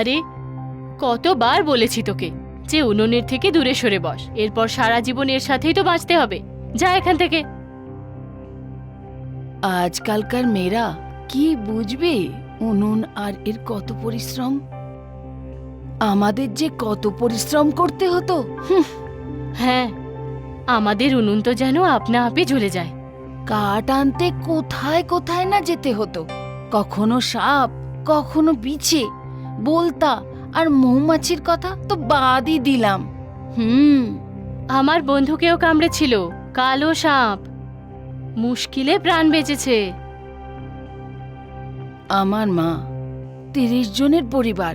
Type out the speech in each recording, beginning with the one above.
আরে কতবার বলেছি তোকে যে উনুনের থেকে দূরে সরে বস, এরপর সারা জীবন এর সাথেই তো বাঁচতে হবে। যা এখান থেকে। আজকালকার মেয়েরা কি বুঝবে উনুন আর এর কত পরিশ্রম। আমাদের যে কত পরিশ্রম করতে হতো। হ্যাঁ, আমাদের উনুন তো যেন আপনা আপে জ্বলে যায়। কাঠ আনতে কোথায় কোথায় না যেতে হতো, কখনো সাপ, কখনো বিছে, বলতা, আর মৌমাছির কথা তো বাদই দিলাম। আমার বন্ধুকেও কামড়েছিল কালো সাপ, মুশকিলে প্রাণ বেঁচেছে। আমার মা 30 জনের পরিবার,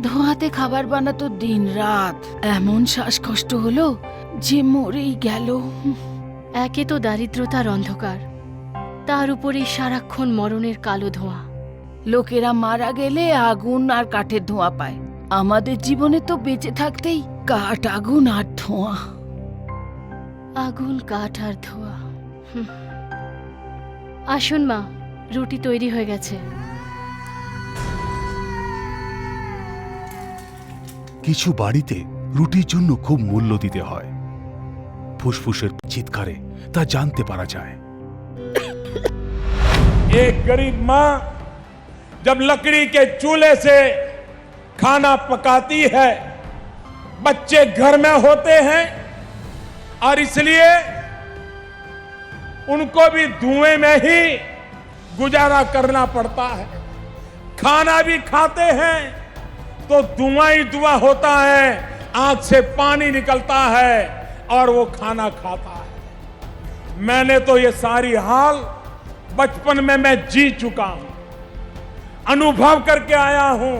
ধোঁয়াতে খাবার বানাতো দিন রাত। এমন শ্বাসকষ্ট হলো যে মরেই গেল। একে তো দারিদ্রতার অন্ধকার, তার উপরে সারাক্ষণ মরণের কালো ধোঁয়া। লোকেরা মারা গেলে আগুন আর কাঠের ধোঁয়া পায়, আমাদের জীবনে তো বেঁচে থাকতেই কাঠ, আগুন আর ধোঁয়া। আগুন, কাঠ আর ধোঁয়া। আসুন মা, রুটি তৈরি হয়ে গেছে। কিছু বাড়িতে রুটির জন্য খুব মূল্য দিতে হয়। ফুসফুসের চিৎকারে তা জানতে পারা যায়। एक गरीब माँ जब लकड़ी के चूल्हे से खाना पकाती है, बच्चे घर में होते हैं और इसलिए उनको भी धुएं में ही गुजारा करना पड़ता है। खाना भी खाते हैं तो धुआं ही धुआं होता है, आंख से पानी निकलता है और वो खाना खाता है। मैंने तो ये सारी हाल बचपन में मैं जी चुका हूं, अनुभव करके आया हूं,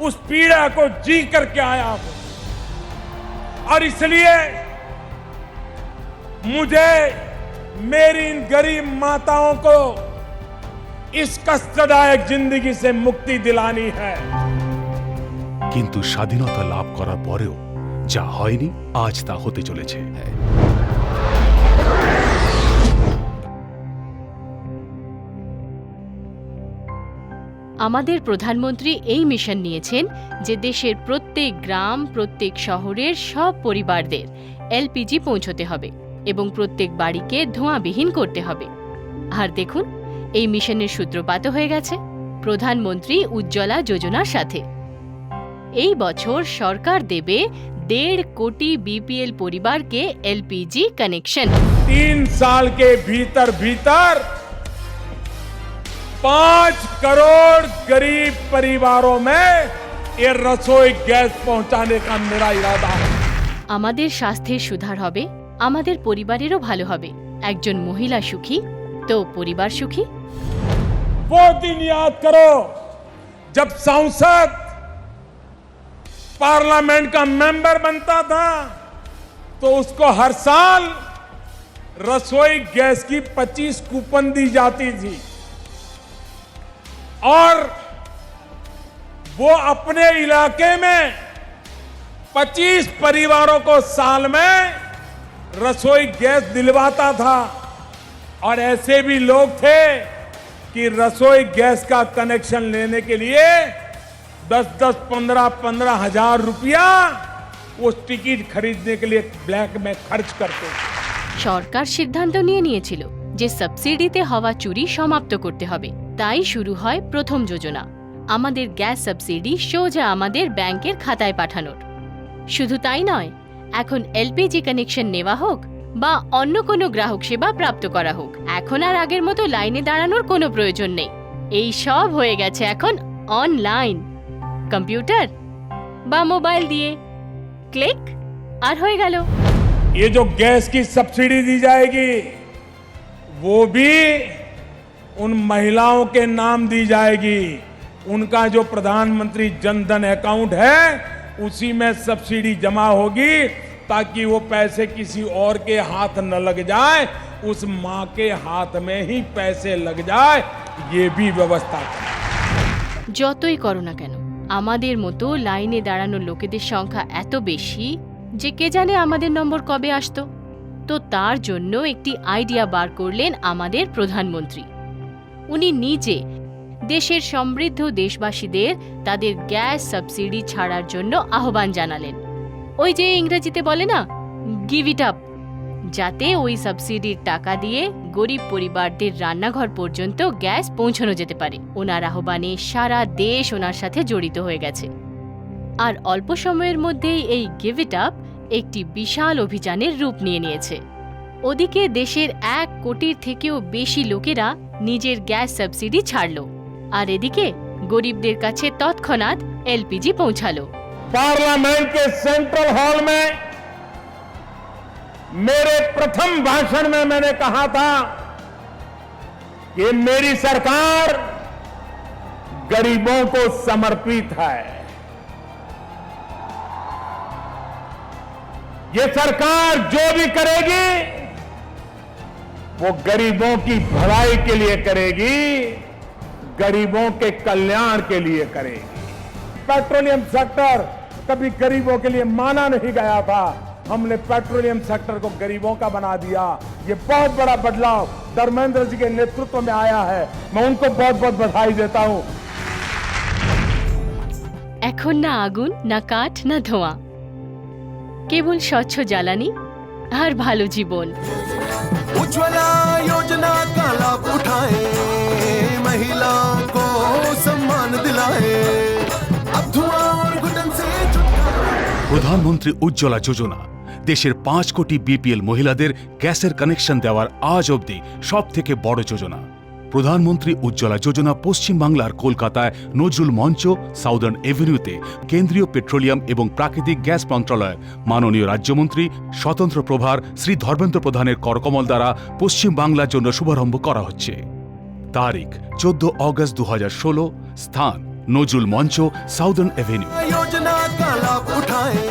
उस पीड़ा को जी करके आया हूं और इसलिए मुझे मेरी इन गरीब माताओं को इस कष्टदायक जिंदगी से मुक्ति दिलानी है। কিন্তু স্বাধীনতা লাভ করার পরেও যা হয়নি, আজ তা হতে চলেছে। আমাদের প্রধানমন্ত্রী এই মিশন নিয়েছেন যে দেশের প্রত্যেক গ্রাম, প্রত্যেক শহরের সব পরিবারদের এলপিজি পৌঁছতে হবে এবং প্রত্যেক বাড়িকে ধোঁয়াবিহীন করতে হবে। আর দেখুন, এই মিশনের সূত্রপাত হয়ে গেছে প্রধানমন্ত্রী উজ্জ্বলা যোজনার সাথে। এই বছর সরকার দেবে 1.5 কোটি বিপিএল পরিবারকে এলপিজি কানেকশন। 3 साल के भीतर भीतर 5 करोड़ गरीब परिवारों में ये रसोई गैस पहुंचाने का मेरा इरादा है। আমাদের স্বাস্থ্যের সুধার হবে, আমাদের পরিবারেরও ভালো হবে। একজন মহিলা সুখী তো পরিবার সুখী। वो दिन याद करो जब सांसद पार्लियामेंट का मेंबर बनता था तो उसको हर साल रसोई गैस की 25 कूपन दी जाती थी और वो अपने इलाके में 25 परिवारों को साल में रसोई गैस दिलवाता था। और ऐसे भी लोग थे कि रसोई गैस का कनेक्शन लेने के लिए 10-10, 15-15 हजार रुपया वो टिकट खरीदने के लिए ब्लैक में खर्च करते थे। সরকার সিদ্ধান্ত নিয়েছিল যে সাবসিডিতে হওয়া চুরি সমাপ্ত করতে হবে। তাই শুরু হয় প্রথম যোজনা, আমাদের গ্যাস সাবসিডি সোজা আমাদের ব্যাংকের খাতায় পাঠানোর। শুধু তাই নয়, এখন এলপিজি কানেকশন নেওয়া হোক বা অন্য কোনো গ্রাহক সেবা প্রাপ্ত করা হোক, এখন আর আগের মতো লাইনে দাঁড়ানোর কোনো প্রয়োজন নেই। এই সব হয়ে গেছে এখন অনলাইন, কম্পিউটার বা মোবাইল দিয়ে ক্লিক আর হয়ে গেল। ये जो गैस की सब्सिडी दी जाएगी वो भी उन महिलाओं के नाम दी जाएगी। उनका जो प्रधानमंत्री जनधन अकाउंट है उसी में सब्सिडी जमा होगी ताकि वो पैसे किसी और के हाथ न लग जाए, उस मां के हाथ में ही पैसे लग जाए, ये भी व्यवस्था करें। যতই করো না কেন, আমাদের মতো লাইনে দাঁড়ানোর লোকেদের সংখ্যা এত বেশি যে কে জানে আমাদের নম্বর কবে আসতো। তো তার জন্য একটি আইডিয়া বার করলেন আমাদের প্রধানমন্ত্রী। উনি নিজে দেশের সমৃদ্ধ দেশবাসীদের তাদের গ্যাস সাবসিডি ছাড়ার জন্য আহ্বান জানালেন। ওই যে ইংরেজিতে বলে না, গিভ ইট আপ, যাতে ওই সাবসিডির টাকা দিয়ে গরিব পরিবারদের রান্নাঘর পর্যন্ত গ্যাস পৌঁছানো যেতে পারে। ওনার আহ্বানে সারা দেশ ওনার সাথে জড়িত হয়ে গেছে। আর অল্প সময়ের মধ্যেই এই গিভ ইট আপ একটি বিশাল অভিযানের রূপ নিয়েছে। ওদিকে দেশের 1 কোটির থেকেও বেশি লোকেরা নিজের গ্যাস সাবসিডি ছাড়ল, আর এদিকে গরিবদের কাছে তৎক্ষণাৎ এলপিজি পৌঁছালো। पार्लियामेंट के सेंट्रल हॉल में मेरे प्रथम भाषण में मैंने कहा था कि मेरी सरकार गरीबों को समर्पित है। ये सरकार जो भी करेगी वो गरीबों की भलाई के लिए करेगी, गरीबों के कल्याण के लिए करेगी। पेट्रोलियम सेक्टर कभी गरीबों के लिए माना नहीं गया था, हमने पेट्रोलियम सेक्टर को गरीबों का बना दिया। ये बहुत बड़ा बदलाव धर्मेंद्र जी के नेतृत्व में आया है, मैं उनको बहुत बहुत बधाई देता हूं। এখন না আগুন, না কাঠ, না ধোঁয়া, কেবল স্বচ্ছ জ্বালানি আর ভালো জীবন। उज्ज्वला योजना का लाभ उठाए, महिला को सम्मान दिलाए, अब धुआं और घुटन से প্রধানমন্ত্রী উজ্জ্বলা যোজনা দেশের 5 কোটি বিপিএল মহিলাদের গ্যাসের কানেকশন দেওয়ার আজ অবধি সব থেকে বড় যোজনা। প্রধানমন্ত্রী উজ্জ্বলা যোজনা পশ্চিম বাংলার কলকাতায় নজরুল মঞ্চ সাউদার্ন এভিনিউতে কেন্দ্রীয় পেট্রোলিয়াম এবং প্রাকৃতিক গ্যাস মন্ত্রণালয়ের মাননীয় রাজ্যমন্ত্রী স্বতন্ত্র প্রভার শ্রী ধর্মেন্দ্র প্রধানের করকমল দ্বারা পশ্চিম বাংলার জন্য শুভারম্ভ করা হচ্ছে। তারিখ 14 অগস্ট 2016, স্থান নজরুল মঞ্চ সাউদার্ন এভিনিউ। योजना का लाभ उठाए।